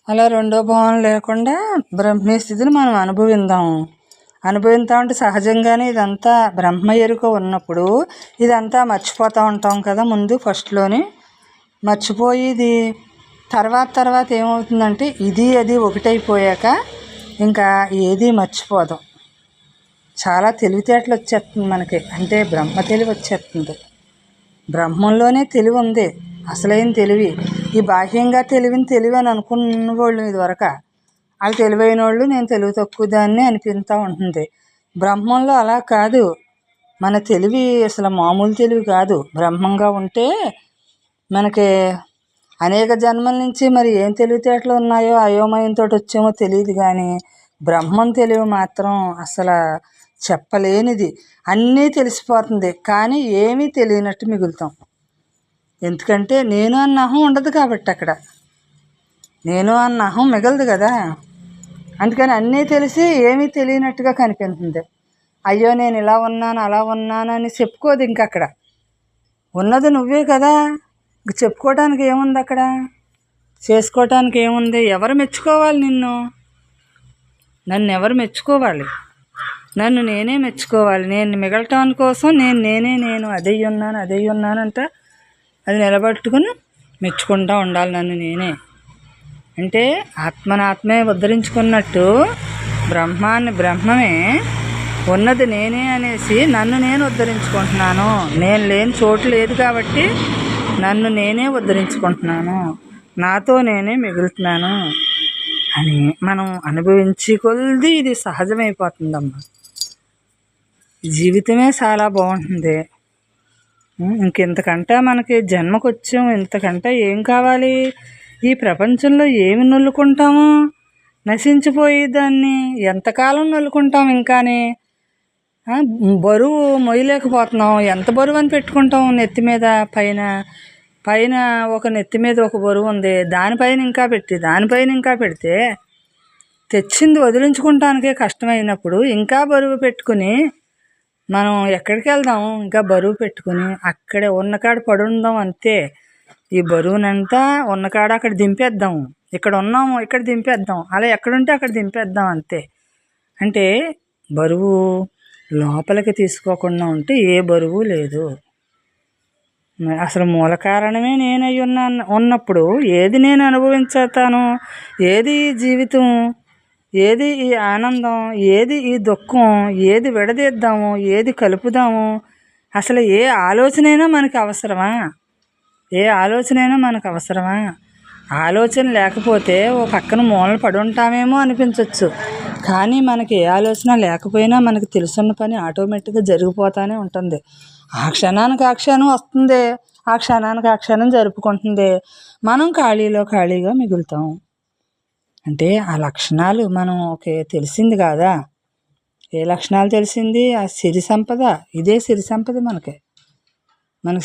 అలా రెండో భావన లేకుండా బ్రహ్మీ స్థితిని మనం అనుభవిద్దాం అంటే సహజంగానే ఇదంతా బ్రహ్మ ఎరుక ఉన్నప్పుడు ఇదంతా మర్చిపోతూ ఉంటాం కదా. ముందు ఫస్ట్లోని మర్చిపోయి ఇది తర్వాత ఏమవుతుందంటే ఇది అది ఒకటైపోయాక ఇంకా ఏది మర్చిపోదాం. చాలా తెలివితేటలు వచ్చేస్తుంది మనకి, అంటే బ్రహ్మ తెలివి వచ్చేస్తుంది. బ్రహ్మంలోనే తెలివి ఉంది, అసలైన తెలివి. ఈ బాహ్యంగా తెలివి అని అనుకున్న వాళ్ళు ఇదివరకు వాళ్ళు తెలివైన వాళ్ళు, నేను తెలివి తక్కువ దాన్ని అనిపిస్తూ ఉంటుంది. బ్రహ్మంలో అలా కాదు, మన తెలివి అసలు మామూలు తెలివి కాదు. బ్రహ్మంగా ఉంటే మనకి అనేక జన్మల నుంచి మరి ఏం తెలివితేటలు ఉన్నాయో అయోమయంతో వచ్చామో తెలియదు, కానీ బ్రహ్మం తెలివి మాత్రం అసలు చెప్పలేనిది. అన్నీ తెలిసిపోతుంది, కానీ ఏమీ తెలియనట్టు మిగులుతాం. ఎందుకంటే నేను అన్న అహం ఉండదు కాబట్టి, అక్కడ నేను అన్న అహం మిగలదు కదా. అందుకని అన్నీ తెలిసి ఏమీ తెలియనట్టుగా కనిపిస్తుంది. అయ్యో నేను ఇలా ఉన్నాను అలా ఉన్నాను అని చెప్పుకోదు. ఇంక అక్కడ ఉన్నది నువ్వే కదా, ఇంక చెప్పుకోవడానికి ఏముంది, అక్కడ చేసుకోవటానికి ఏముంది? ఎవరు మెచ్చుకోవాలి నిన్ను? నన్ను ఎవరు మెచ్చుకోవాలి? నన్ను నేనే మెచ్చుకోవాలి. నేను మిగలటం కోసం నేను అదే ఉన్నాను అంటే అది నిలబట్టుకుని మెచ్చుకుంటూ ఉండాలి నన్ను నేనే. అంటే ఆత్మనాత్మే ఉద్ధరించుకున్నట్టు బ్రహ్మాన్ని బ్రహ్మమే ఉన్నది నేనే అనేసి నన్ను నేను ఉద్ధరించుకుంటున్నాను. నేను లేని చోటు లేదు కాబట్టి నన్ను నేనే ఉద్ధరించుకుంటున్నాను, నాతో నేనే మిగులుతున్నాను అని మనం అనుభవించి కొద్ది ఇది సహజమైపోతుందమ్మా. జీవితమే చాలా బాగుంటుంది. ఇంకెంతకంటే మనకి జన్మకు వచ్చాం, ఇంతకంటే ఏం కావాలి? ఈ ప్రపంచంలో ఏమి నొల్లుకుంటాము? నశించిపోయి దాన్ని ఎంతకాలం నొల్లుకుంటాం? ఇంకానే బరువు మొయ్యలేకపోతున్నాం. ఎంత బరువు అని పెట్టుకుంటాం నెత్తి మీద? పైన ఒక నెత్తి మీద ఒక బరువు ఉంది, దానిపైన ఇంకా పెడితే తెచ్చింది వదిలించుకుంటానికే కష్టమైనప్పుడు ఇంకా బరువు పెట్టుకుని మనం ఎక్కడికి వెళ్దాం? ఇంకా బరువు పెట్టుకుని అక్కడే ఉన్నకాడ పడుందాం అంతే. ఈ బరువునంతా ఉన్నకాడ అక్కడ దింపేద్దాం. ఇక్కడ ఉన్నాము ఇక్కడ దింపేద్దాం, అలా ఎక్కడుంటే అక్కడ దింపేద్దాం అంతే. అంటే బరువు లోపలికి తీసుకోకుండా ఉంటే ఏ బరువు లేదు. అసలు మూల కారణమే నేనై ఉన్నప్పుడు ఏది నేను అనుభవించుతాను? ఏది ఈ జీవితం? ఏది ఈ ఆనందం? ఏది ఈ దుఃఖం? ఏది విడదీద్దాము? ఏది కలుపుదాము? అసలు ఏ ఆలోచనైనా మనకు అవసరమా? ఆలోచన లేకపోతే ఓ పక్కన మూలన పడి ఉంటామేమో అనిపించవచ్చు, కానీ మనకి ఏ ఆలోచన లేకపోయినా మనకు తెలుసున్న పని ఆటోమేటిక్గా జరిగిపోతూనే ఉంటుంది. ఆ క్షణానికి ఆ క్షణం వస్తుంది, ఆ క్షణానికి ఆ క్షణం జరుపుకుంటుంది. మనం ఖాళీగా మిగులుతాం. అంటే ఆ లక్షణాలు మనకి తెలిసింది కాదా? ఏ లక్షణాలు తెలిసింది? ఆ సిరి సంపద. ఇదే సిరి సంపద మనకి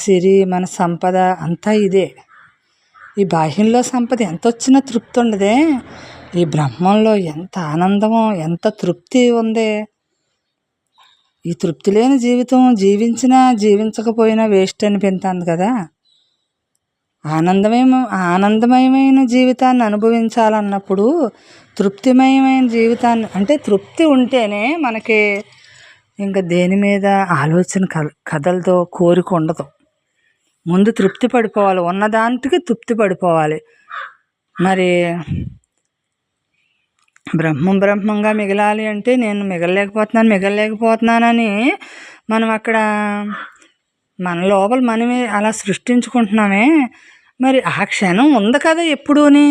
సిరి, మన సంపద అంతా ఇదే. ఈ బాహ్యంలో సంపద ఎంత వచ్చినా తృప్తి ఉండదే. ఈ బ్రహ్మంలో ఎంత ఆనందమో, ఎంత తృప్తి ఉంది. ఈ తృప్తి లేని జీవితం జీవించినా జీవించకపోయినా వేస్ట్ అనిపిస్తుంది కదా. ఆనందమయమైన జీవితాన్ని అనుభవించాలన్నప్పుడు తృప్తిమయమైన జీవితాన్ని, అంటే తృప్తి ఉంటేనే మనకి ఇంకా దేని మీద ఆలోచన కథలతో కోరిక ఉండదు. ముందు తృప్తి పడిపోవాలి, ఉన్నదానికి తృప్తి పడిపోవాలి. మరి బ్రహ్మంగా మిగలాలి అంటే నేను మిగలలేకపోతున్నానని మనం అక్కడ మన లోపల మనమే అలా సృష్టించుకుంటున్నామే. మరి ఆ క్షణం ఉంది కదా ఎప్పుడూని,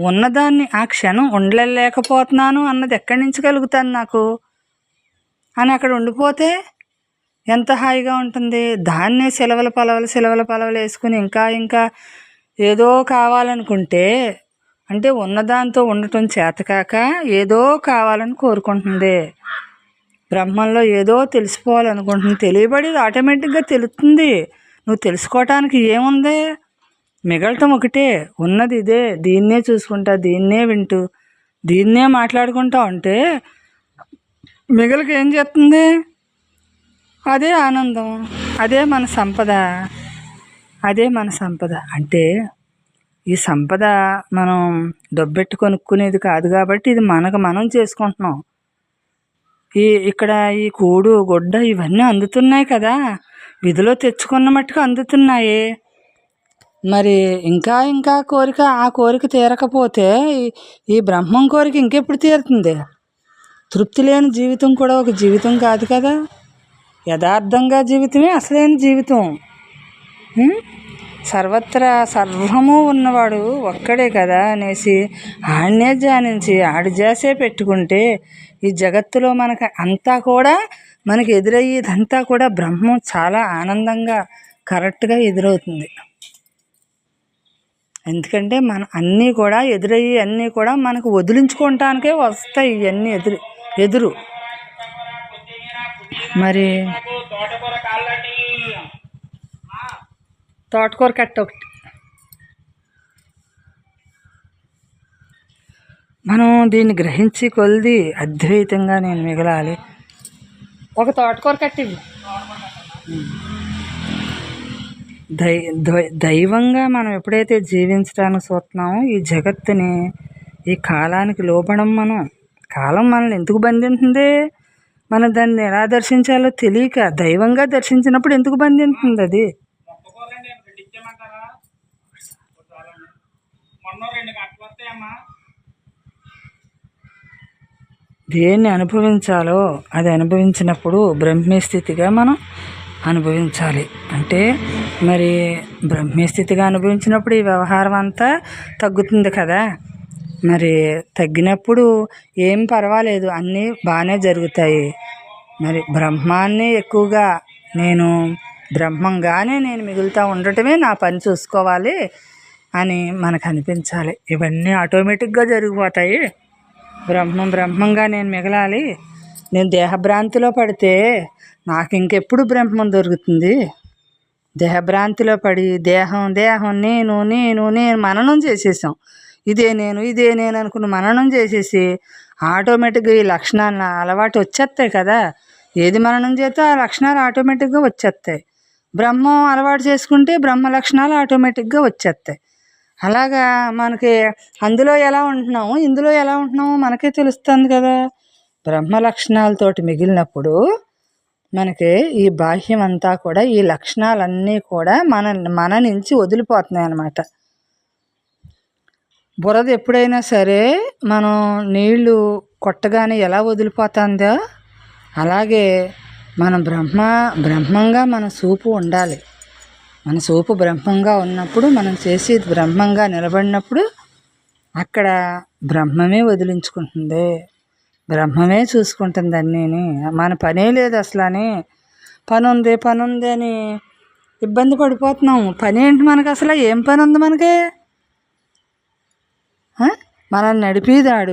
ఉన్నదాన్ని ఆ క్షణం ఉండలేకపోతున్నాను అన్నది ఎక్కడి నుంచి కలుగుతాను నాకు అని అక్కడ ఉండిపోతే ఎంత హాయిగా ఉంటుంది. దాన్నే సెలవుల పలవలు వేసుకుని ఇంకా ఏదో కావాలనుకుంటే, అంటే ఉన్నదాంతో ఉండటం చేతకాక ఏదో కావాలని కోరుకుంటుంది. బ్రహ్మంలో ఏదో తెలుసుకోవాలనుకుంటుంది, తెలియబడేది ఆటోమేటిక్గా తెలుస్తుంది. నువ్వు తెలుసుకోవటానికి ఏముంది? మిగలటం ఒకటే, ఉన్నది ఇదే. దీన్నే చూసుకుంటా, దీన్నే వింటూ, దీన్నే మాట్లాడుకుంటా ఉంటే మిగలకి ఏం చేస్తుంది? అదే ఆనందం, అదే మన సంపద. అంటే ఈ సంపద మనం డబ్బెట్టు కొనుక్కునేది కాదు కాబట్టి ఇది మనకు మనం చేసుకుంటున్నాం. ఇక్కడ ఈ కూడు గుడ్డ ఇవన్నీ అందుతున్నాయి కదా, విధిలో తెచ్చుకున్న మట్టుకు అందుతున్నాయి. మరి ఇంకా ఇంకా ఆ కోరిక తీరకపోతే ఈ బ్రహ్మం కోరిక ఇంకెప్పుడు తీరుతుంది? తృప్తి లేని జీవితం కూడా ఒక జీవితం కాదు కదా. యథార్థంగా జీవితమే అసలైన జీవితం. సర్వత్రా సర్వము ఉన్నవాడు ఒక్కడే కదా అనేసి ఆడనే ధ్యానించి ఆడి జాసే పెట్టుకుంటే ఈ జగత్తులో మనకు అంతా కూడా మనకి ఎదురయ్యేదంతా కూడా బ్రహ్మం చాలా ఆనందంగా కరెక్ట్గా ఎదురవుతుంది. ఎందుకంటే మన అన్నీ కూడా ఎదురయ్యి అన్నీ కూడా మనకు వదిలించుకోవటానికే వస్తాయి. ఇవన్నీ ఎదురు మరి తోటకూర కట్ట ఒకటి మనం దీన్ని గ్రహించి కొలిది అద్వైతంగా నేను మిగలాలి. ఒక తోటకూర కట్టి దైవంగా మనం ఎప్పుడైతే జీవించడానికి చూస్తున్నామో ఈ జగత్తుని, ఈ కాలానికి లోబడం కాలం మనల్ని ఎందుకు బంధించింది? మనం దాన్ని ఎలా దర్శించాలో తెలియక దైవంగా దర్శించినప్పుడు ఎందుకు బంధించింది అది? దేన్ని అనుభవించాలో అది అనుభవించినప్పుడు బ్రహ్మస్థితిగా మనం అనుభవించాలి. అంటే మరి బ్రహ్మస్థితిగా అనుభవించినప్పుడు ఈ వ్యవహారం అంతా తగ్గుతుంది కదా. మరి తగ్గినప్పుడు ఏం పర్వాలేదు, అన్నీ బాగానే జరుగుతాయి. మరి బ్రహ్మాన్ని ఎక్కువగా నేను బ్రహ్మంగానే నేను మిగులుతూ ఉండటమే నా పని చూసుకోవాలి అని మనకు అనిపించాలి. ఇవన్నీ ఆటోమేటిక్గా జరిగిపోతాయి. బ్రహ్మంగా నేను మిగలాలి. నేను దేహభ్రాంతిలో పడితే నాకు ఇంకెప్పుడు బ్రహ్మం దొరుకుతుంది? దేహభ్రాంతిలో పడి దేహం నేను నేను నేను మననం చేసేసాం. ఇదే నేను అనుకుని మననం చేసేసి ఆటోమేటిక్గా ఈ లక్షణాలు అలవాటు వచ్చేస్తాయి కదా. ఏది మననం చేస్తే ఆ లక్షణాలు ఆటోమేటిక్గా వచ్చేస్తాయి. బ్రహ్మం అలవాటు చేసుకుంటే బ్రహ్మ లక్షణాలు ఆటోమేటిక్గా వచ్చేస్తాయి. అలాగా మనకి అందులో ఎలా ఉంటున్నాము, ఇందులో ఎలా ఉంటున్నాము మనకే తెలుస్తుంది కదా. బ్రహ్మ లక్షణాలతోటి మిగిలినప్పుడు మనకి ఈ బాహ్యం అంతా కూడా ఈ లక్షణాలన్నీ కూడా మన నుంచి వదిలిపోతున్నాయి అన్నమాట. బురద ఎప్పుడైనా సరే మనం నీళ్లు కొట్టగానే ఎలా వదిలిపోతుందో అలాగే మనం బ్రహ్మంగా మన చూపు ఉండాలి. మన చూపు బ్రహ్మంగా ఉన్నప్పుడు, మనం చేసేది బ్రహ్మంగా నిలబడినప్పుడు అక్కడ బ్రహ్మమే వదిలించుకుంటుంది, బ్రహ్మమే చూసుకుంటుంది అన్నీని. మన పనే లేదు అసలు అని పని ఉంది అని ఇబ్బంది పడిపోతున్నాము. పని ఏంటి మనకు? అసలు ఏం పని ఉంది మనకి? మనల్ని నడిపేదాడు,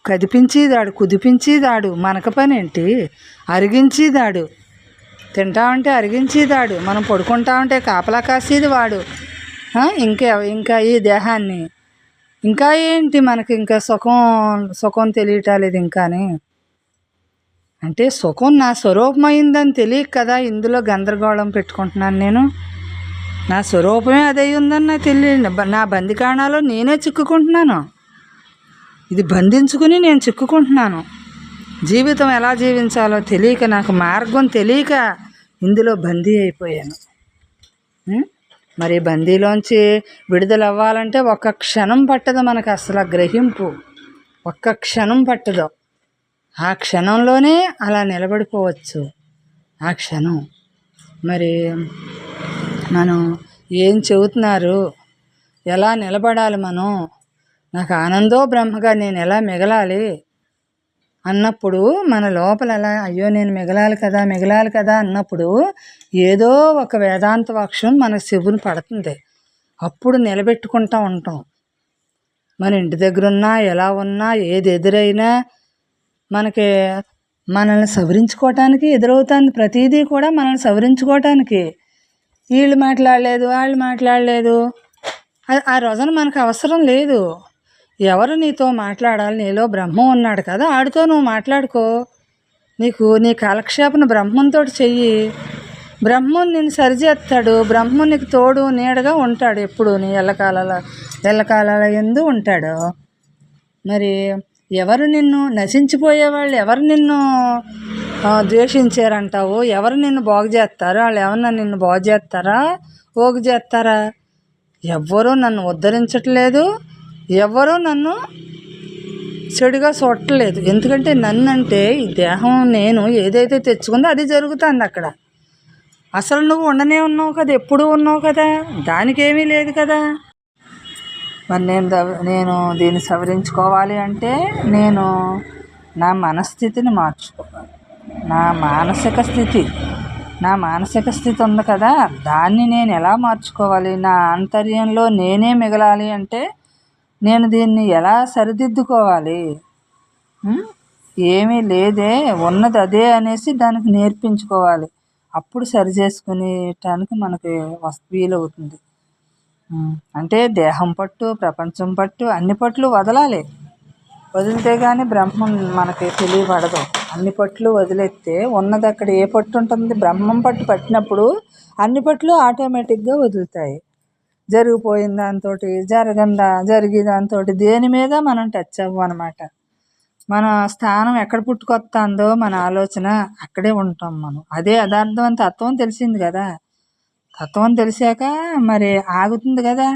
కదిపించేదాడు, కుదిపించేదాడు. మనకు పని ఏంటి? అరిగించేదాడు. తింటామంటే అరిగించేదాడు, మనం పడుకుంటామంటే కాపలా కాసేది వాడు. ఇంకా ఈ దేహాన్ని ఇంకా ఏంటి మనకి? ఇంకా సుఖం తెలియటాలేదు ఇంకాని. అంటే సుఖం నా స్వరూపమైందని తెలియక కదా ఇందులో గందరగోళం పెట్టుకుంటున్నాను నేను. నా స్వరూపమే అదే ఉందని నాకు తెలియదు. నా బందికాణాలో నేనే చిక్కుకుంటున్నాను. ఇది బంధించుకుని నేను చిక్కుకుంటున్నాను. జీవితం ఎలా జీవించాలో తెలియక, నాకు మార్గం తెలియక ఇందులో బందీ అయిపోయాను. మరి బందీలోంచి విడుదల అవ్వాలంటే ఒక్క క్షణం పట్టదు మనకు. అసలు గ్రహింపు ఒక్క క్షణం పట్టదు. ఆ క్షణంలోనే అలా నిలబడిపోవచ్చు. ఆ క్షణం మరి మనం ఏం చెబుతున్నారు, ఎలా నిలబడాలి మనం, నాకు ఆనందో బ్రహ్మగా నేను ఎలా మిగలాలి అన్నప్పుడు మన లోపల ఎలా అయ్యో నేను మిగలాలి కదా అన్నప్పుడు ఏదో ఒక వేదాంత వాక్యం మన చెవుని పడుతుంది. అప్పుడు నిలబెట్టుకుంటూ ఉంటాం. మన ఇంటి దగ్గర ఉన్నా, ఎలా ఉన్నా, ఏది ఎదురైనా మనల్ని సవరించుకోవటానికి ఎదురవుతుంది. ప్రతిదీ కూడా మనల్ని సవరించుకోవటానికి. వీళ్ళు మాట్లాడలేదు, వాళ్ళు మాట్లాడలేదు, ఆ రోజున మనకు అవసరం లేదు. ఎవరు నీతో మాట్లాడాలి? నీలో బ్రహ్మం ఉన్నాడు కదా, ఆడితో నువ్వు మాట్లాడుకో. నీ కాలక్షేపణ బ్రహ్మంతో చెయ్యి. బ్రహ్మం నిన్ను సరిచేస్తాడు. బ్రహ్మం నీకు తోడు నీడగా ఉంటాడు. ఎప్పుడు నీ ఎల్లకాలాల ఎందు ఉంటాడు. మరి ఎవరు నిన్ను నశించిపోయే వాళ్ళు ఎవరు నిన్ను ద్వేషించారంటావు? ఎవరు నిన్ను బాగు చేస్తారు? వాళ్ళు ఏమన్నా నిన్ను బాగు చేస్తారా, పోగు చేస్తారా? ఎవ్వరూ నన్ను ఉద్ధరించట్లేదు, ఎవ్వరూ నన్ను చెడుగా చూడట్లేదు. ఎందుకంటే నన్నంటే ఈ దేహం నేను ఏదైతే తెచ్చుకుందో అది జరుగుతుంది అక్కడ. అసలు నువ్వు ఉండనే ఉన్నావు కదా, ఎప్పుడూ ఉన్నావు కదా, దానికేమీ లేదు కదా. మరి నేను దీన్ని సవరించుకోవాలి అంటే నేను నా మనస్థితిని మార్చుకోవాలి. నా మానసిక స్థితి ఉంది కదా, దాన్ని నేను ఎలా మార్చుకోవాలి? నా ఆంతర్యంలో నేనే మిగలాలి అంటే నేను దీన్ని ఎలా సరిదిద్దుకోవాలి? ఏమీ లేదే, ఉన్నది అదే అనేసి దానికి నేర్పించుకోవాలి. అప్పుడు సరి చేసుకునేటానికి మనకి వీలవుతుంది. అంటే దేహం పట్టు, ప్రపంచం పట్టు, అన్ని పట్లు వదలాలి. వదిలితే కానీ బ్రహ్మం మనకి తెలియబడదు. అన్ని పట్లు వదిలేస్తే ఉన్నది అక్కడ ఏ పట్టు ఉంటుంది? బ్రహ్మం పట్టు పట్టినప్పుడు అన్ని పట్లు ఆటోమేటిక్గా వదులుతాయి. జరిగిపోయిన దాంతో జరిగే దాంతో దేని మీద మనం టచ్ అవ్వం అనమాట. మన స్థానం ఎక్కడ పుట్టుకొస్తుందో మన ఆలోచన అక్కడే ఉంటాం మనం. అదే యథార్థం అని తత్వం తెలిసింది కదా. తత్వం తెలిసాక మరి ఆగుతుంది కదా.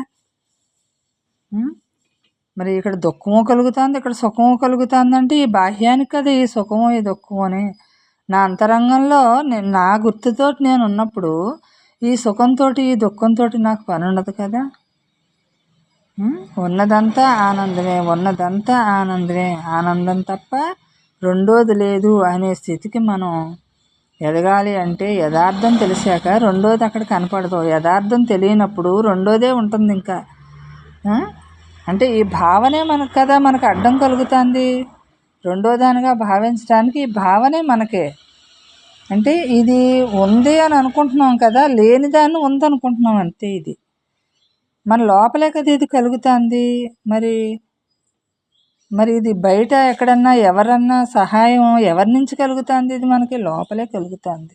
మరి ఇక్కడ దుఃఖము కలుగుతుంది, ఇక్కడ సుఖము కలుగుతుంది. అంటే ఈ బాహ్యానికి కదా ఈ సుఖము ఈ దుఃఖము అని. నా అంతరంగంలో నా గుర్తుతో నేను ఉన్నప్పుడు ఈ సుఖంతో ఈ దుఃఖంతో నాకు పని ఉండదు కదా. ఉన్నదంతా ఆనందమే, ఆనందం తప్ప రెండోది లేదు అనే స్థితికి మనం ఎదగాలి. అంటే యథార్థం తెలిసాక రెండోది అక్కడ కనపడదు. యథార్థం తెలియనప్పుడు రెండోదే ఉంటుంది ఇంకా. అంటే ఈ భావనే మనకు అడ్డం కలుగుతుంది. రెండోదానిగా భావించడానికి ఈ భావనే మనకే. అంటే ఇది ఉంది అని అనుకుంటున్నాం కదా, లేని దాన్ని ఉందనుకుంటున్నాం అంతే. ఇది మన లోపలే కదా ఇది కలుగుతుంది. మరి ఇది బయట ఎక్కడన్నా ఎవరన్నా సహాయం ఎవరి నుంచి కలుగుతుంది? ఇది మనకి లోపలే కలుగుతుంది.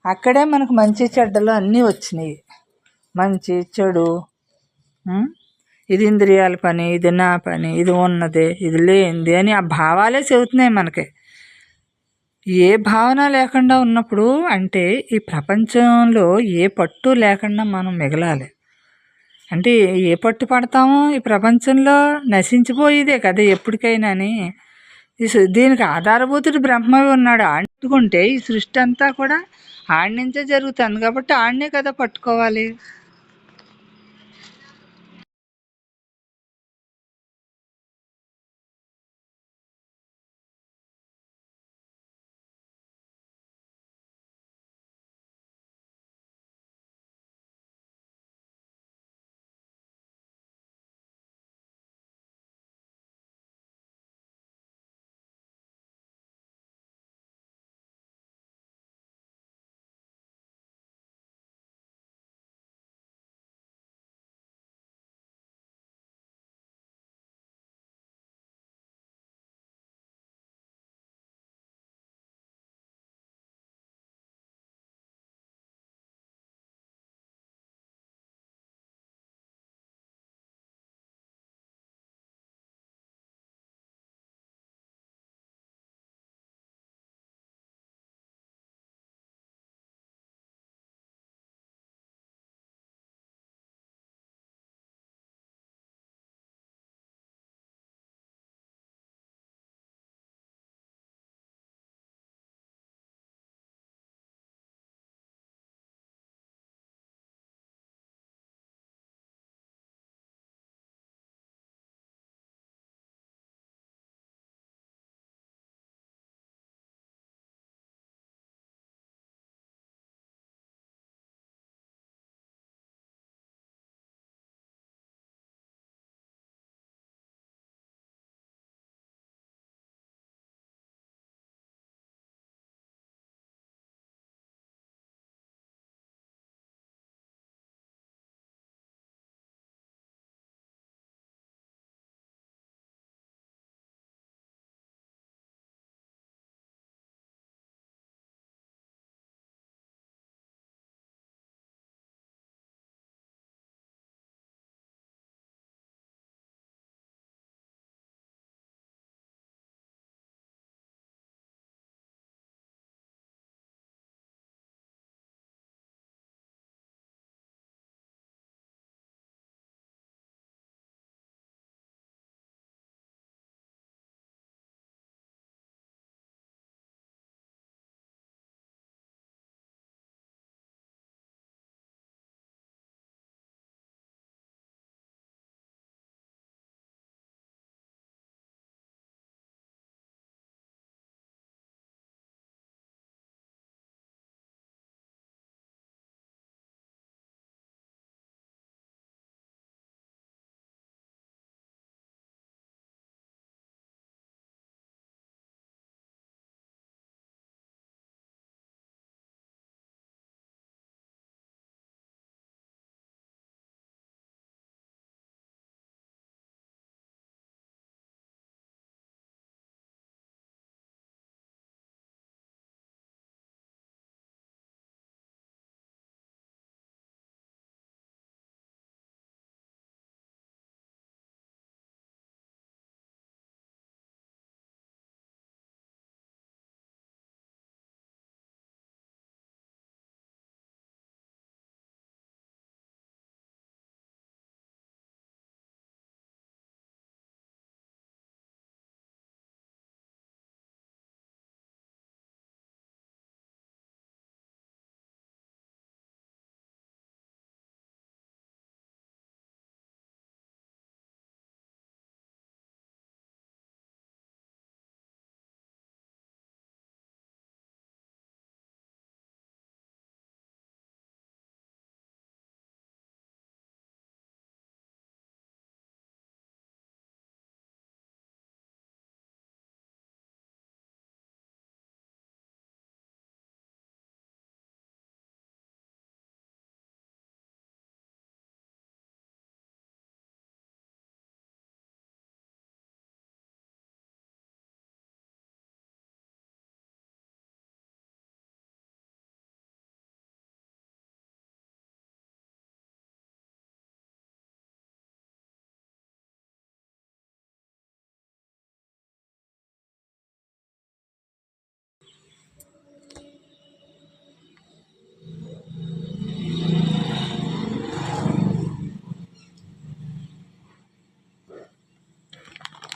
అక్కడే మనకు మంచి చెడ్డలు అన్నీ వచ్చినాయి. మంచి చెడు, ఇది ఇంద్రియాల పని, ఇది నా పని, ఇది ఉన్నదే, ఇది లేనిది అని ఆ భావాలే చెబుతున్నాయి మనకి. ఏ భావన లేకుండా ఉన్నప్పుడు అంటే ఈ ప్రపంచంలో ఏ పట్టు లేకుండా మనం మిగలాలి. అంటే ఏ పట్టు పడతామో ఈ ప్రపంచంలో నశించిపోయేదే కదా ఎప్పటికైనా అని. దీనికి ఆధారభూతుడు బ్రహ్మవి ఉన్నాడు. ఆడుకుంటే ఈ సృష్టి అంతా కూడా ఆడి నుంచే జరుగుతుంది కాబట్టి ఆడనే కదా పట్టుకోవాలి.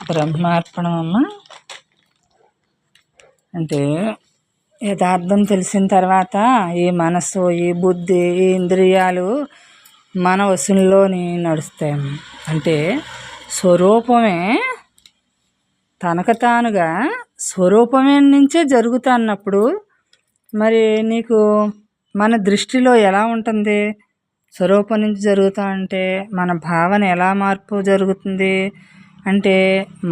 బ్రహ్మార్పణం అమ్మ అంటే యథార్థం తెలిసిన తర్వాత ఈ మనసు, ఈ బుద్ధి, ఈ ఇంద్రియాలు మన వశంలోని నడుస్తాయి. అంటే స్వరూపమే తనకు తానుగా స్వరూపమే నుంచే జరుగుతా అన్నప్పుడు మరి నీకు మన దృష్టిలో ఎలా ఉంటుంది? స్వరూపం నుంచి జరుగుతా అంటే మన భావన ఎలా మార్పు జరుగుతుంది అంటే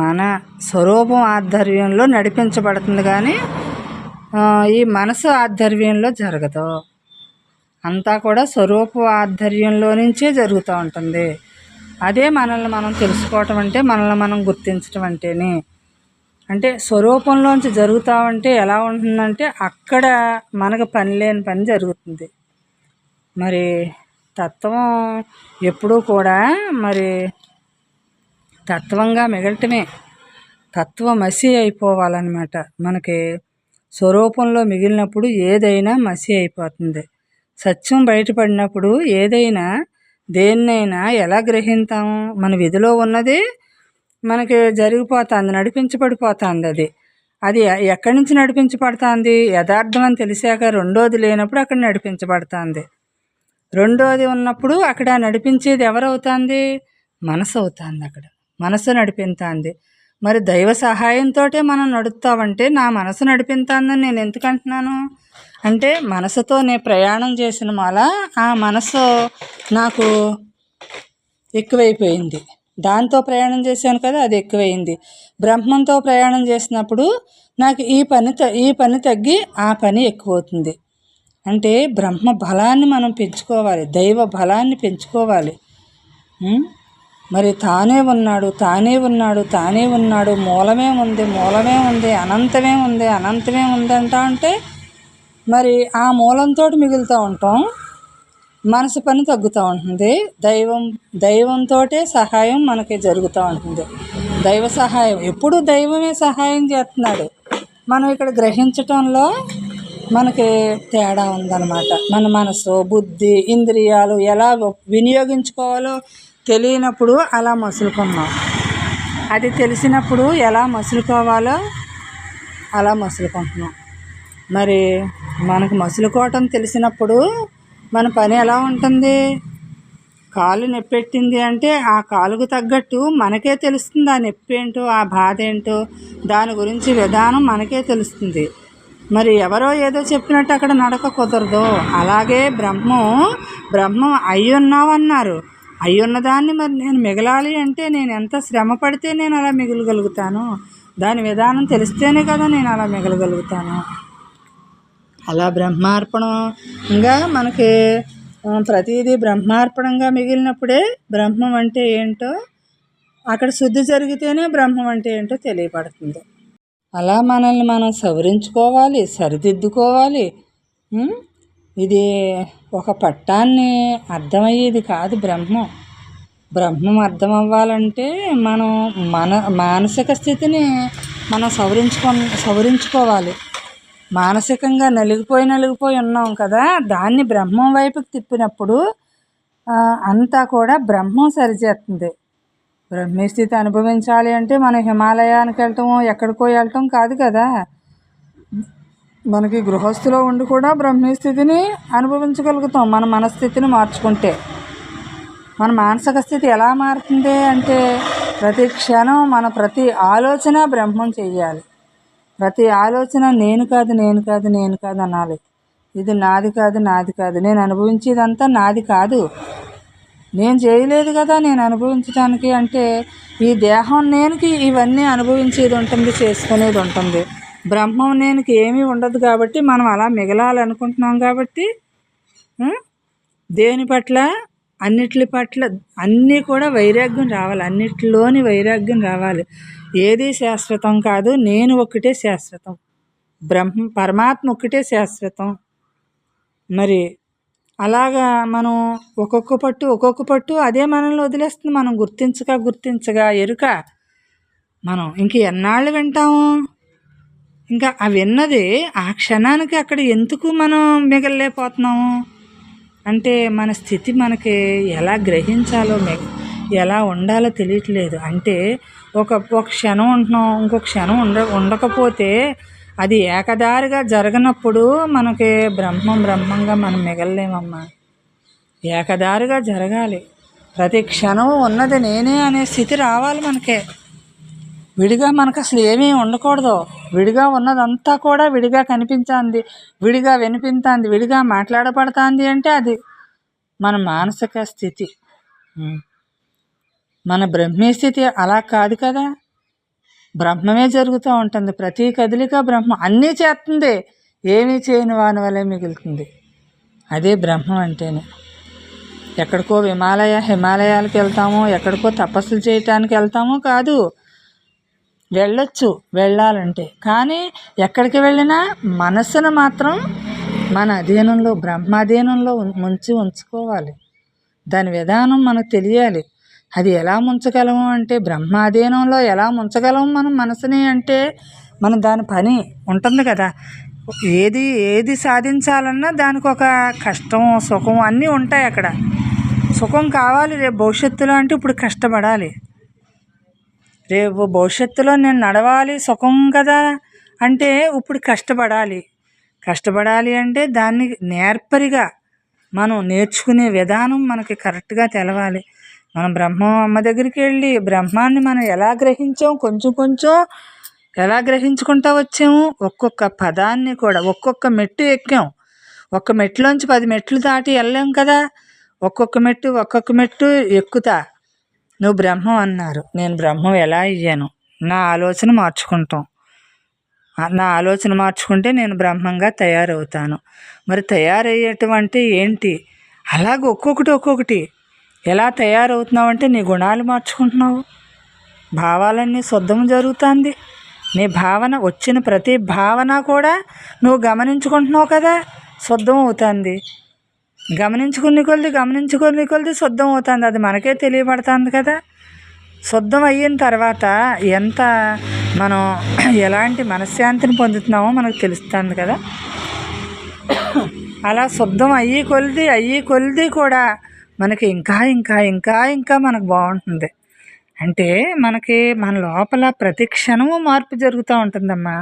మన స్వరూపం ఆధ్వర్యంలో నడిపించబడుతుంది, కానీ ఈ మనసు ఆధ్వర్యంలో జరగదు. అంతా కూడా స్వరూప ఆధ్వర్యంలో నుంచే జరుగుతూ ఉంటుంది. అదే మనల్ని మనం తెలుసుకోవటం అంటే, మనల్ని మనం గుర్తించటం అంటేనే. అంటే స్వరూపంలోంచి జరుగుతామంటే ఎలా ఉంటుందంటే అక్కడ మనకు పని లేని పని జరుగుతుంది. మరి తత్వం ఎప్పుడూ కూడా మరి తత్వంగా మిగలటమే, తత్వమసి అయిపోవాలన్నమాట. మనకి స్వరూపంలో మిగిలినప్పుడు ఏదైనా మసి అయిపోతుంది. సత్యం బయటపడినప్పుడు ఏదైనా దేన్నైనా ఎలా గ్రహింతాము? మన విధిలో ఉన్నది మనకి జరిగిపోతుంది, నడిపించబడిపోతుంది. అది ఎక్కడి నుంచి నడిపించబడుతుంది? యథార్థం అని తెలిసాక రెండోది లేనప్పుడు అక్కడ నడిపించబడుతుంది. రెండోది ఉన్నప్పుడు అక్కడ నడిపించేది ఎవరవుతుంది? మనసు అవుతుంది. అక్కడ మనసు నడిపిస్తుంది. మరి దైవ సహాయంతో మనం నడుపుతామంటే నా మనసు నడిపిస్తుందని నేను ఎందుకు అంటున్నాను అంటే, మనసుతో నేను ప్రయాణం చేసిన మాల ఆ మనసు నాకు ఎక్కువైపోయింది. దాంతో ప్రయాణం చేశాను కదా, అది ఎక్కువైంది. బ్రహ్మంతో ప్రయాణం చేసినప్పుడు నాకు ఈ పని తగ్గి ఆ పని ఎక్కువ అవుతుంది. అంటే బ్రహ్మ బలాన్ని మనం పెంచుకోవాలి, దైవ బలాన్ని పెంచుకోవాలి. మరి తానే ఉన్నాడు, తానే ఉన్నాడు, తానే ఉన్నాడు, మూలమే ఉంది, అనంతమే ఉంది అంటే మరి ఆ మూలంతో మిగులుతూ ఉంటాం. మనసు పని తగ్గుతూ ఉంటుంది. దైవంతో సహాయం మనకి జరుగుతూ ఉంటుంది. దైవ సహాయం ఎప్పుడు దైవమే సహాయం చేస్తున్నాడు. మనం ఇక్కడ గ్రహించటంలో మనకి తేడా ఉందన్నమాట. మన మనసు, బుద్ధి, ఇంద్రియాలు ఎలా వినియోగించుకోవాలో తెలియనప్పుడు అలా మసులుకున్నాం. అది తెలిసినప్పుడు ఎలా మసులుకోవాలో అలా మసులుకుంటున్నాం. మరి మనకు మసులుకోవటం తెలిసినప్పుడు మన పని ఎలా ఉంటుంది? కాలు నొప్పెట్టింది అంటే ఆ కాలుకు తగ్గట్టు మనకే తెలుస్తుంది. ఆ నొప్పి ఏంటో, ఆ బాధ ఏంటో, దాని గురించి విధానం మనకే తెలుస్తుంది. మరి ఎవరో ఏదో చెప్పినట్టు అక్కడ నడక కుదరదు. అలాగే బ్రహ్మం అయ్యున్నావన్నారు. అయ్యున్నదాన్ని మరి నేను మిగలాలి అంటే నేను ఎంత శ్రమ పడితే నేను అలా మిగలగలుగుతాను? దాని విధానం తెలిస్తేనే కదా నేను అలా మిగలగలుగుతాను. అలా బ్రహ్మార్పణంగా మనకి ప్రతిదీ బ్రహ్మార్పణంగా మిగిలినప్పుడే బ్రహ్మం అంటే ఏంటో, అక్కడ శుద్ధి జరిగితేనే బ్రహ్మం అంటే ఏంటో తెలియపడుతుంది. అలా మనల్ని మనం సవరించుకోవాలి, సరిదిద్దుకోవాలి. ఇది ఒక పట్టాన్ని అర్థమయ్యేది కాదు. బ్రహ్మం అర్థం అవ్వాలంటే మనం మన మానసిక స్థితిని మనం సవరించుకోవాలి. మానసికంగా నలిగిపోయి ఉన్నాం కదా, దాన్ని బ్రహ్మం వైపుకి తిప్పినప్పుడు అంతా కూడా బ్రహ్మం సరిచేస్తుంది. బ్రహ్మస్థితి అనుభవించాలి అంటే మనం హిమాలయానికి వెళ్ళటం, ఎక్కడికో వెళ్ళటం కాదు కదా. మనకి గృహస్థులో ఉండి కూడా బ్రహ్మస్థితిని అనుభవించగలుగుతాం మన మనస్థితిని మార్చుకుంటే. మన మానసిక స్థితి ఎలా మారుతుంది అంటే ప్రతి క్షణం మన ప్రతి ఆలోచన బ్రహ్మం చెయ్యాలి. ప్రతి ఆలోచన నేను కాదు అనాలి. ఇది నాది కాదు, నేను అనుభవించేదంతా నాది కాదు, నేను చేయలేదు కదా నేను అనుభవించడానికి. అంటే ఈ దేహం నేనుకి ఇవన్నీ అనుభవించేది ఉంటుంది, చేసుకునేది ఉంటుంది. బ్రహ్మం నేనుకి ఏమీ ఉండదు కాబట్టి మనం అలా మిగలాలనుకుంటున్నాం కాబట్టి దేని పట్ల అన్నిటి పట్ల అన్నీ కూడా వైరాగ్యం రావాలి. అన్నిటిలోని వైరాగ్యం రావాలి. ఏది శాశ్వతం కాదు, నేను ఒక్కటే శాశ్వతం, పరమాత్మ ఒక్కటే శాశ్వతం. మరి అలాగా మనం ఒక్కొక్క పట్టు అదే మనల్ని వదిలేస్తుంది. మనం గుర్తించగా ఎరుక మనం ఇంక ఎన్నాళ్ళు వింటాము? ఇంకా ఆ విన్నది ఆ క్షణానికి అక్కడ ఎందుకు మనం మిగలలేకపోతున్నాము అంటే మన స్థితి మనకి ఎలా గ్రహించాలో ఎలా ఉండాలో తెలియట్లేదు. అంటే ఒక క్షణం ఉంటున్నాం, ఇంకొక క్షణం ఉండకపోతే అది ఏకదారిగా జరగనప్పుడు మనకి బ్రహ్మంగా మనం మిగలలేమమ్మా. ఏకదారిగా జరగాలి. ప్రతి క్షణం ఉన్నది నేనే అనే స్థితి రావాలి మనకే. విడిగా మనకు అసలు ఏమీ ఉండకూడదు. విడిగా ఉన్నదంతా కూడా విడిగా కనిపించింది, విడిగా వినిపించింది, విడిగా మాట్లాడబడుతుంది అంటే అది మన మానసిక స్థితి. మన బ్రహ్మీ స్థితి అలా కాదు కదా. బ్రహ్మమే జరుగుతూ ఉంటుంది. ప్రతి కదలిక బ్రహ్మ అన్నీ చేస్తుంది, ఏమీ చేయని వాని వల్లే మిగులుతుంది. అదే బ్రహ్మం అంటేనే. ఎక్కడికో హిమాలయాలకు వెళ్తామో, ఎక్కడికో తపస్సులు చేయటానికి వెళ్తామో కాదు. వెళ్ళొచ్చు వెళ్ళాలంటే, కానీ ఎక్కడికి వెళ్ళినా మనసును మాత్రం మన అధీనంలో, బ్రహ్మాధీనంలో ఉంచుకోవాలి. దాని విధానం మనకు తెలియాలి. అది ఎలా ముంచగలము అంటే, బ్రహ్మాధీనంలో ఎలా ముంచగలము మనం మనసుని అంటే, మనం దాని పని ఉంటుంది కదా. ఏది సాధించాలన్నా దానికి ఒక కష్టం, సుఖం అన్నీ ఉంటాయి అక్కడ. సుఖం కావాలి రేపు భవిష్యత్తులో అంటే ఇప్పుడు కష్టపడాలి. రేపు భవిష్యత్తులో నేను నడవాలి సుఖం కదా అంటే ఇప్పుడు కష్టపడాలి అంటే దాన్ని నేర్పరిగా మనం నేర్చుకునే విధానం మనకి కరెక్ట్గా తెలవాలి. మనం అమ్మ దగ్గరికి వెళ్ళి బ్రహ్మాన్ని మనం ఎలా గ్రహించాం, కొంచెం ఎలా గ్రహించుకుంటూ వచ్చాము. ఒక్కొక్క పదాన్ని కూడా ఒక్కొక్క మెట్టు ఎక్కాం. ఒక్క మెట్టులోంచి 10 మెట్లు దాటి వెళ్ళాం కదా. ఒక్కొక్క మెట్టు ఎక్కుతా. నువ్వు బ్రహ్మం అన్నారు, నేను బ్రహ్మం ఎలా అయ్యాను? నా ఆలోచన మార్చుకుంటే నేను బ్రహ్మంగా తయారవుతాను. మరి తయారయ్యేటువంటి ఏంటి? అలాగ ఒక్కొక్కటి ఎలా తయారవుతున్నావు అంటే నీ గుణాలు మార్చుకుంటున్నావు, భావాలన్నీ శుద్ధం జరుగుతుంది. నీ భావన వచ్చిన ప్రతి భావన కూడా నువ్వు గమనించుకుంటున్నావు కదా, శుద్ధం అవుతుంది. గమనించుకుని కొద్ది శుద్ధం అవుతుంది. అది మనకే తెలియబడుతుంది కదా. శుద్ధం అయిన తర్వాత ఎంత మనం ఎలాంటి మనశ్శాంతిని పొందుతున్నామో మనకు తెలుస్తుంది కదా. అలా శుద్ధం అయ్యి కొలిది కూడా మనకి ఇంకా మనకు బాగుంటుంది. అంటే మనకి మన లోపల ప్రతి క్షణము మార్పు జరుగుతూ ఉంటుందమ్మా.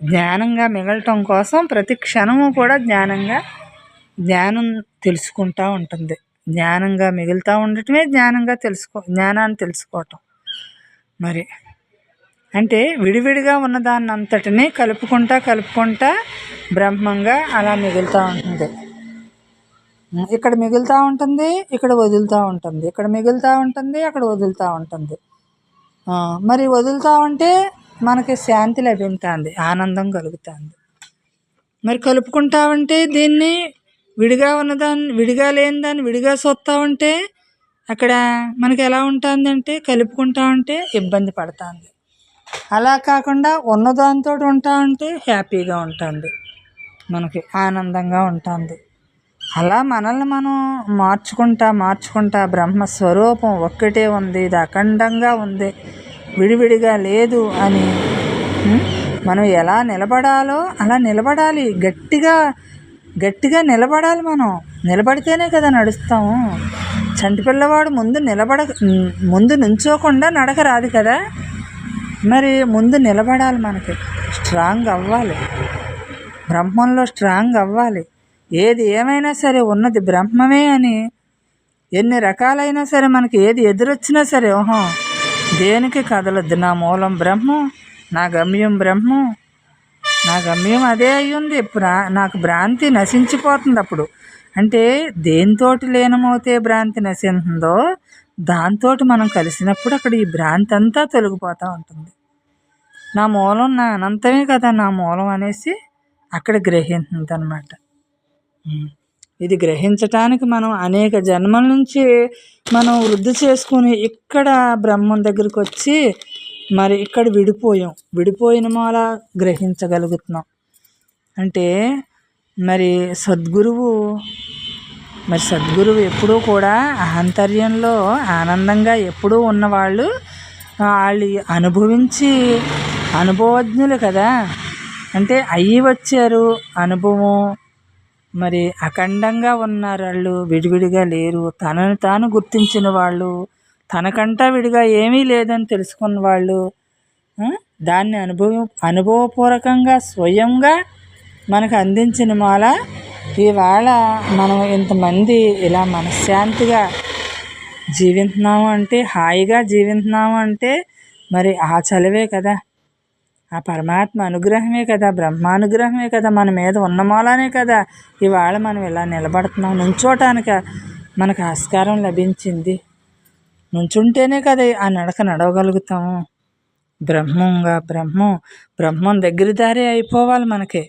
జ్ఞానంగా మిగలటం కోసం ప్రతి క్షణము కూడా జ్ఞానం తెలుసుకుంటూ ఉంటుంది. జ్ఞానంగా మిగులుతూ ఉండటమే జ్ఞానాన్ని తెలుసుకోవటం. మరి అంటే విడివిడిగా ఉన్నదాన్ని అంతటినీ కలుపుకుంటా బ్రహ్మంగా అలా మిగులుతూ ఉంటుంది. ఇక్కడ మిగులుతూ ఉంటుంది, ఇక్కడ వదులుతూ ఉంటుంది, ఇక్కడ మిగులుతూ ఉంటుంది, అక్కడ వదులుతూ ఉంటుంది. మరి వదులుతూ ఉంటే మనకి శాంతి లభిస్తుంది, ఆనందం కలుగుతుంది. మరి కలుపుకుంటా ఉంటే దీన్ని విడిగా లేని దాన్ని విడిగా చూస్తూ ఉంటే అక్కడ మనకి ఎలా ఉంటుంది అంటే కలుపుకుంటా ఉంటే ఇబ్బంది పడుతుంది. అలా కాకుండా ఉన్నదాంతో ఉంటా ఉంటే హ్యాపీగా ఉంటుంది, మనకి ఆనందంగా ఉంటుంది. అలా మనల్ని మనం మార్చుకుంటా బ్రహ్మస్వరూపం ఒక్కటే ఉంది, ఇది అఖండంగా ఉంది, విడివిడిగా లేదు అని మనం ఎలా నిలబడాలో అలా నిలబడాలి. గట్టిగా నిలబడాలి. మనం నిలబడితేనే కదా నడుస్తాము. చంటి పిల్లవాడు ముందు నుంచోకుండా నడక రాదు కదా. మరి ముందు నిలబడాలి, మనకి స్ట్రాంగ్ అవ్వాలి, బ్రహ్మంలో స్ట్రాంగ్ అవ్వాలి. ఏది ఏమైనా సరే ఉన్నది బ్రహ్మమే అని, ఎన్ని రకాలైనా సరే మనకి ఏది ఎదురొచ్చినా సరే దేనికి కదలొద్దు. నా మూలం బ్రహ్మం, నా గమ్యం బ్రహ్మం, నా గమ్యం అదే అయ్యింది. నాకు భ్రాంతి నశించిపోతుంది. అప్పుడు అంటే దేనితోటి లీనమవుతే భ్రాంతి నశించిందో దాంతో మనం కలిసినప్పుడు అక్కడ ఈ భ్రాంతి అంతా తొలగిపోతూ ఉంటుంది. నా మూలం నా అనంతమే కదా నా మూలం అనేసి అక్కడ గ్రహించింది అన్నమాట. ఇది గ్రహించటానికి మనం అనేక జన్మల నుంచి మనం వృద్ధి చేసుకుని ఇక్కడ బ్రహ్మం దగ్గరికి వచ్చి మరి ఇక్కడ విడిపోయిన మూల గ్రహించగలుగుతున్నాం. అంటే మరి సద్గురువు ఎప్పుడూ కూడా ఆంతర్యంలో ఆనందంగా ఎప్పుడూ ఉన్నవాళ్ళు, వాళ్ళు అనుభవజ్ఞులు కదా. అంటే వచ్చారు అనుభవం. మరి అఖండంగా ఉన్నారు వాళ్ళు, విడివిడిగా లేరు, తనను తాను గుర్తించిన వాళ్ళు, తనకంటా విడిగా ఏమీ లేదని తెలుసుకున్న వాళ్ళు దాన్ని అనుభవపూర్వకంగా స్వయంగా మనకు అందించిన మాల ఇవాళ మనం ఇంతమంది ఇలా మనశ్శాంతిగా జీవిస్తున్నాము అంటే, హాయిగా జీవిస్తున్నాము అంటే మరి ఆ చలవే కదా, ఆ పరమాత్మ అనుగ్రహమే కదా, బ్రహ్మానుగ్రహమే కదా, మన మీద ఉన్న మూలానే కదా ఇవాళ మనం ఇలా నిలబడుతున్నాం. నుంచోటానికి మనకు ఆస్కారం లభించింది. నుంచుంటేనే కదా ఆ నడక నడవగలుగుతాము. బ్రహ్మం దగ్గర దారే అయిపోవాలి, మనకి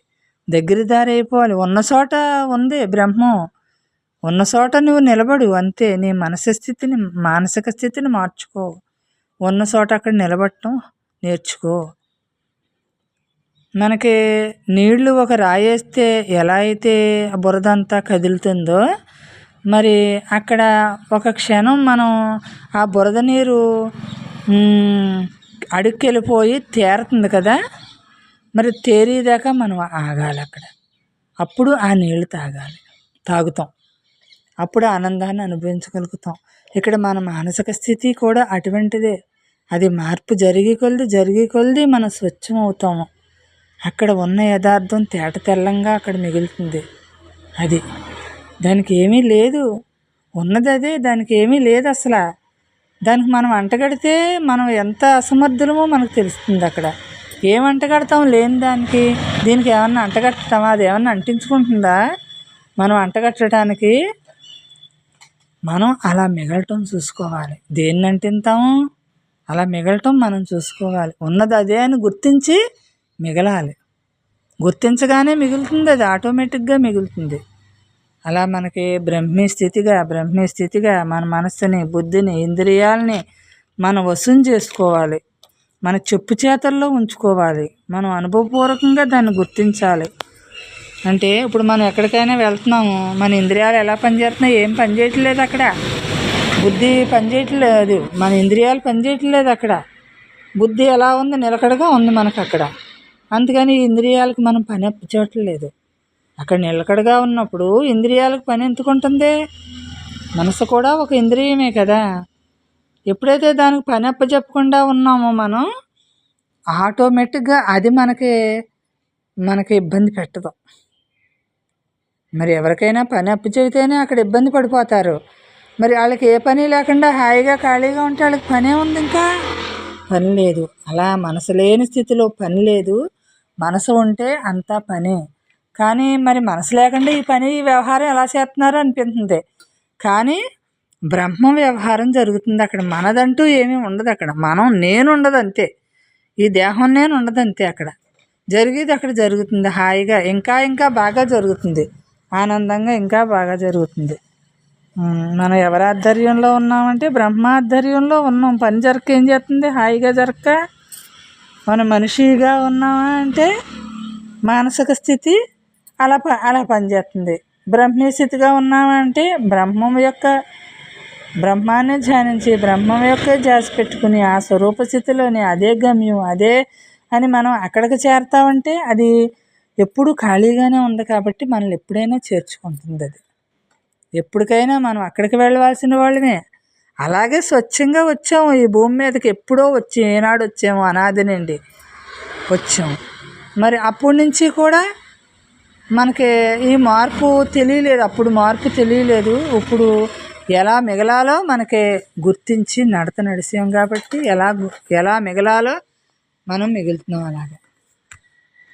దగ్గర దారి అయిపోవాలి. ఉన్న చోట ఉంది బ్రహ్మం, ఉన్న చోట నువ్వు నిలబడు అంతే. నీ మానసిక స్థితిని మార్చుకో, ఉన్న చోట అక్కడ నిలబడటం నేర్చుకో. మనకి నీళ్లు ఒక రాయేస్తే ఎలా అయితే బురదంతా కదులుతుందో, మరి అక్కడ ఒక క్షణం మనం ఆ బురద నీరు అడుక్కెళ్ళిపోయి తేరుతుంది కదా, మరి తేరేదాకా మనం ఆగాలి అక్కడ. అప్పుడు ఆ నీళ్లు తాగుతాం, అప్పుడు ఆనందాన్ని అనుభవించగలుగుతాం. ఇక్కడ మన మానసిక స్థితి కూడా అటువంటిదే. అది మార్పు జరిగి కొలది మనం స్వచ్ఛం అవుతాము. అక్కడ ఉన్న యథార్థం తేట తెల్లంగా అక్కడ మిగులుతుంది. అది దానికి ఏమీ లేదు, ఉన్నది అదే, దానికి ఏమీ లేదు అసలు. దానికి మనం అంటగడితే మనం ఎంత అసమర్థులమో మనకు తెలుస్తుంది. అక్కడ ఏం అంటగడతాం లేని దానికి? దీనికి ఏమన్నా అంటగడతామా? అది ఏమన్నా అంటించుకుంటుందా? మనం అంటగట్టడానికి మనం అలా మిగలటం చూసుకోవాలి. దేన్ని అంటింతాము అలా మిగలటం మనం చూసుకోవాలి. ఉన్నది అదే అని గుర్తించి మిగలాలి. గుర్తించగానే మిగులుతుంది, అది ఆటోమేటిక్గా మిగులుతుంది. అలా మనకి బ్రహ్మీ స్థితిగా మన మనస్సుని, బుద్ధిని, ఇంద్రియాలని మనం వశం చేసుకోవాలి. మన చెప్పు చేతల్లో ఉంచుకోవాలి. మనం అనుభవపూర్వకంగా దాన్ని గుర్తించాలి. అంటే ఇప్పుడు మనం ఎక్కడికైనా వెళ్తున్నాము, మన ఇంద్రియాలు ఎలా పనిచేస్తున్నాయి? ఏం పనిచేయట్లేదు అక్కడ. బుద్ధి పనిచేయట్లేదు, మన ఇంద్రియాలు పనిచేయట్లేదు అక్కడ. బుద్ధి ఎలా ఉంది? నిలకడగా ఉంది మనకు అక్కడ. అందుకని ఇంద్రియాలకు మనం పని అప్పచెప్పట్లేదు. అక్కడ నిలకడగా ఉన్నప్పుడు ఇంద్రియాలకు పని ఎందుకుంటుంది? మనసు కూడా ఒక ఇంద్రియమే కదా. ఎప్పుడైతే దానికి పని అప్పచెప్పకుండా ఉన్నామో మనం, ఆటోమేటిక్గా అది మనకి ఇబ్బంది పెట్టదు. మరి ఎవరికైనా పని అప్పచెబితేనే అక్కడ ఇబ్బంది పడిపోతారు. మరి వాళ్ళకి ఏ పని లేకుండా హాయిగా ఖాళీగా ఉంటే వాళ్ళకి పనే ఉంది, ఇంకా పని లేదు. అలా మనసు లేని స్థితిలో పని లేదు, మనసు ఉంటే అంతా పనే. కానీ మరి మనసు లేకుండా ఈ వ్యవహారం ఎలా చేస్తున్నారు అనిపిస్తుంది. కానీ బ్రహ్మ వ్యవహారం జరుగుతుంది అక్కడ. మనదంటూ ఏమీ ఉండదు అక్కడ. నేను ఉండదు అంతే, ఈ దేహం నేను ఉండదు అంతే. అక్కడ జరిగేది అక్కడ జరుగుతుంది హాయిగా, ఇంకా బాగా జరుగుతుంది, ఆనందంగా ఇంకా బాగా జరుగుతుంది. మనం ఎవరి ఆధ్వర్యంలో ఉన్నామంటే బ్రహ్మాధ్వర్యంలో ఉన్నాం. పని జరగక ఏం చేస్తుంది? హాయిగా జరగక. మనం మనిషిగా ఉన్నామా అంటే మానసిక స్థితి అలా పనిచేస్తుంది. బ్రహ్మీ స్థితిగా ఉన్నామంటే బ్రహ్మాన్ని ధ్యానించి బ్రహ్మం యొక్క ధ్యాస పెట్టుకుని ఆ స్వరూప స్థితిలోని అదే గమ్యం, అదే అని మనం అక్కడికి చేరుతామంటే అది ఎప్పుడు ఖాళీగానే ఉంది కాబట్టి మనల్ని ఎప్పుడైనా చేర్చుకుంటుంది. అది ఎప్పటికైనా మనం అక్కడికి వెళ్ళవలసిన వాళ్ళమే. అలాగే స్వచ్ఛంగా వచ్చాము ఈ భూమి మీదకి. ఎప్పుడో ఏనాడు వచ్చాము, అనాది నుండి వచ్చాము. మరి అప్పటి నుంచి కూడా మనకి ఈ మార్పు తెలియలేదు. అప్పుడు మార్పు తెలియలేదు. ఇప్పుడు ఎలా మిగలాలో మనకి గుర్తించి నడిచాం కాబట్టి ఎలా మిగలాలో మనం మిగులుతున్నాం అలాగే.